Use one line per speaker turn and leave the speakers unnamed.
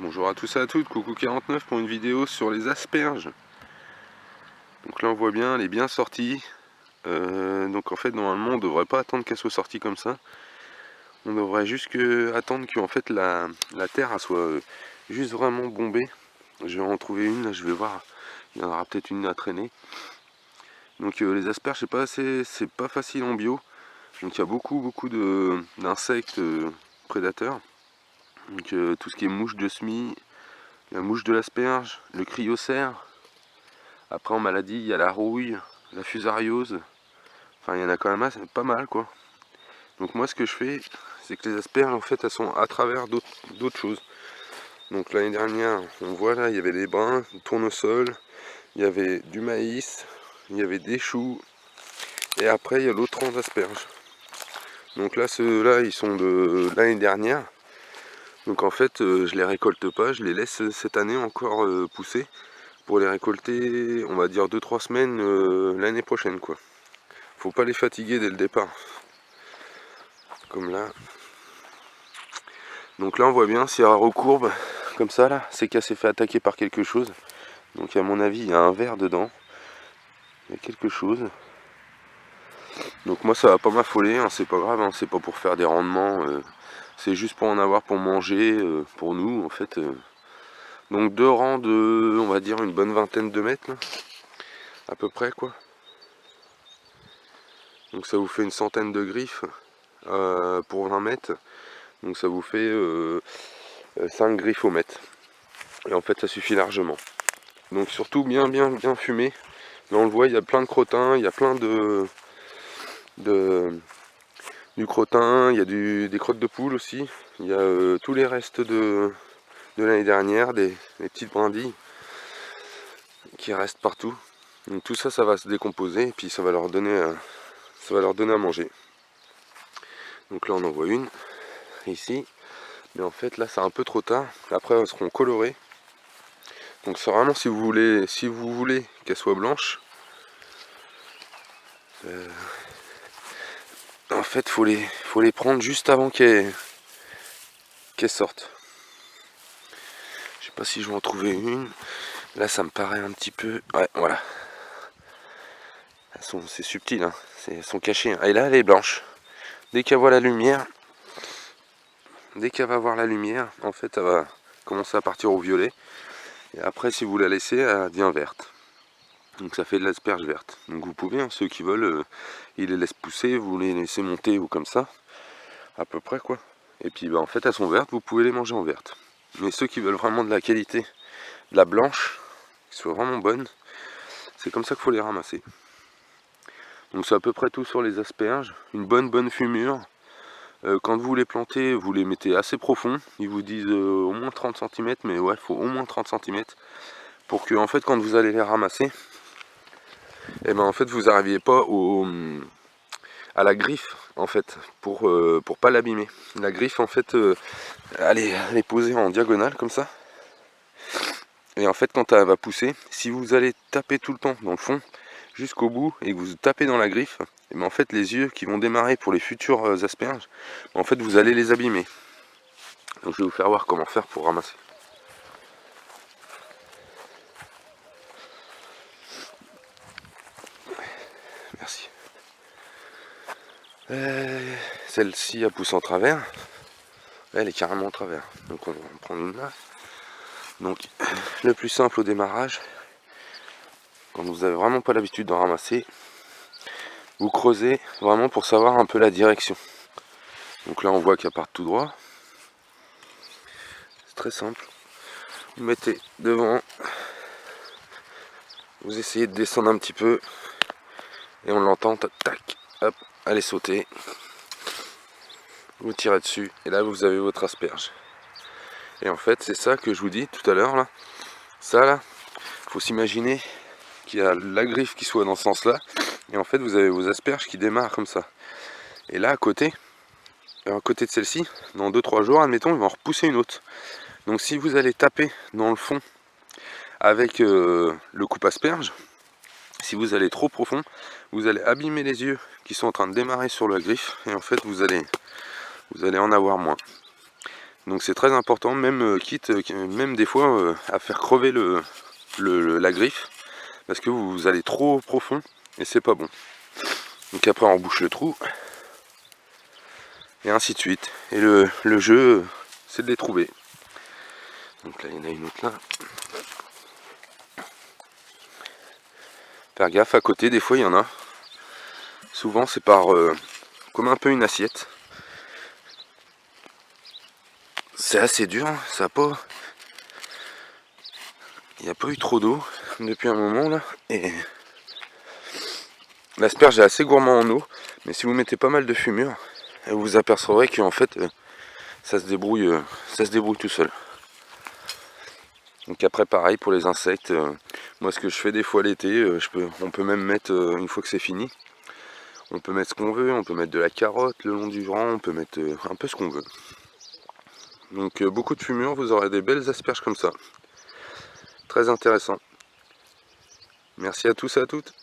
Bonjour à tous et à toutes, coucou 49 pour une vidéo sur les asperges. Donc là on voit bien, elle est bien sortie. Donc en fait normalement on devrait pas attendre qu'elle soit sortie comme ça. On devrait juste attendre que en fait la terre elle soit juste vraiment bombée. Je vais en trouver une, là je vais voir, il y en aura peut-être une à traîner. Donc les asperges c'est pas facile en bio. Donc il y a beaucoup d'insectes prédateurs. Donc tout ce qui est mouche de semis, la mouche de l'asperge, le cryocère. Après en maladie, il y a la rouille, la fusariose. Enfin, il y en a quand même pas mal quoi. Donc moi ce que je fais, c'est que les asperges en fait elles sont à travers d'autres choses. Donc l'année dernière, on voit là, il y avait des brins, du tournesol, il y avait du maïs, il y avait des choux. Et après il y a l'autre rang d'asperges. Donc là ceux-là ils sont de l'année dernière. Donc en fait je les récolte pas, je les laisse cette année encore pousser pour les récolter on va dire 2-3 semaines l'année prochaine quoi. Faut pas les fatiguer dès le départ. Comme là. Donc là on voit bien si elle recourbe comme ça là, c'est qu'elle s'est fait attaquer par quelque chose. Donc à mon avis il y a un ver dedans. Il y a quelque chose. Donc moi ça va pas m'affoler, hein, c'est pas grave, hein, c'est pas pour faire des rendements. C'est juste pour en avoir pour manger, pour nous en fait. Donc deux rangs de, on va dire une bonne vingtaine de mètres là, à peu près quoi. Donc ça vous fait une centaine de griffes pour 20 mètres. Donc ça vous fait 5 griffes au mètre. Et en fait ça suffit largement. Donc surtout bien fumé. Là on le voit, il y a plein de crottins, il y a plein du crottin, il y a des crottes de poule aussi. Il y a tous les restes de l'année dernière, des petites brindilles qui restent partout. Donc tout ça, ça va se décomposer et puis ça va leur donner à manger. Donc là on en voit une ici. Mais en fait là c'est un peu trop tard. Après elles seront colorées. Donc c'est vraiment si vous voulez qu'elles soient blanches. En fait faut les prendre juste avant qu'elles sortent. Je sais pas si je vais en trouver une. Là ça me paraît un petit peu. Ouais voilà. C'est subtil, hein. Elles sont cachées. Hein. Et là elle est blanche. Dès qu'elle voit la lumière, en fait elle va commencer à partir au violet. Et après si vous la laissez, elle devient verte. Donc ça fait de l'asperge verte. Donc vous pouvez, hein, ceux qui veulent, ils les laissent pousser, vous les laissez monter ou comme ça. À peu près quoi. Et puis bah, en fait elles sont vertes, vous pouvez les manger en verte. Mais ceux qui veulent vraiment de la qualité, de la blanche, qui soit vraiment bonne, c'est comme ça qu'il faut les ramasser. Donc c'est à peu près tout sur les asperges. Une bonne fumure. Quand vous les plantez, vous les mettez assez profond. Ils vous disent au moins 30 cm, mais ouais, il faut au moins 30 cm. Pour que en fait quand vous allez les ramasser, et ben en fait vous n'arriviez pas à la griffe en fait pour pas l'abîmer. La griffe en fait elle est posée en diagonale comme ça. Et en fait quand elle va pousser, si vous allez taper tout le temps dans le fond jusqu'au bout et que vous tapez dans la griffe, et bien en fait les yeux qui vont démarrer pour les futures asperges, en fait vous allez les abîmer. Donc je vais vous faire voir comment faire pour ramasser. Merci. Celle-ci a poussé en travers. Elle est carrément en travers. Donc on va en prendre une là. Donc le plus simple au démarrage, quand vous n'avez vraiment pas l'habitude d'en ramasser, vous creusez vraiment pour savoir un peu la direction. Donc là on voit qu'elle part tout droit. C'est très simple. Vous mettez devant, vous essayez de descendre un petit peu et on l'entend, tac, hop, allez sauter. Vous tirez dessus et là vous avez votre asperge. Et en fait c'est ça que je vous dis tout à l'heure là. Ça là, faut s'imaginer qu'il y a la griffe qui soit dans ce sens là. Et en fait vous avez vos asperges qui démarrent comme ça. Et là à côté de celle-ci, dans 2-3 jours, admettons, ils vont en repousser une autre. Donc si vous allez taper dans le fond avec le coupe-asperge, si vous allez trop profond, vous allez abîmer les yeux qui sont en train de démarrer sur la griffe et en fait vous allez en avoir moins. Donc c'est très important, même quitte, même des fois à faire crever la griffe, parce que vous allez trop profond et c'est pas bon. Donc après on rebouche le trou et ainsi de suite. Et le jeu, c'est de les trouver. Donc là il y en a une autre là. Faire gaffe à côté, des fois il y en a. Souvent c'est par comme un peu une assiette. C'est assez dur, hein, ça a pas. Il n'y a pas eu trop d'eau depuis un moment là. Et l'asperge est assez gourmand en eau, mais si vous mettez pas mal de fumure, vous vous apercevrez qu'en fait ça se débrouille tout seul. Donc après pareil pour les insectes, moi ce que je fais des fois l'été, on peut même mettre, une fois que c'est fini, on peut mettre ce qu'on veut, on peut mettre de la carotte le long du rang, on peut mettre un peu ce qu'on veut. Donc beaucoup de fumure, vous aurez des belles asperges comme ça. Très intéressant. Merci à tous et à toutes.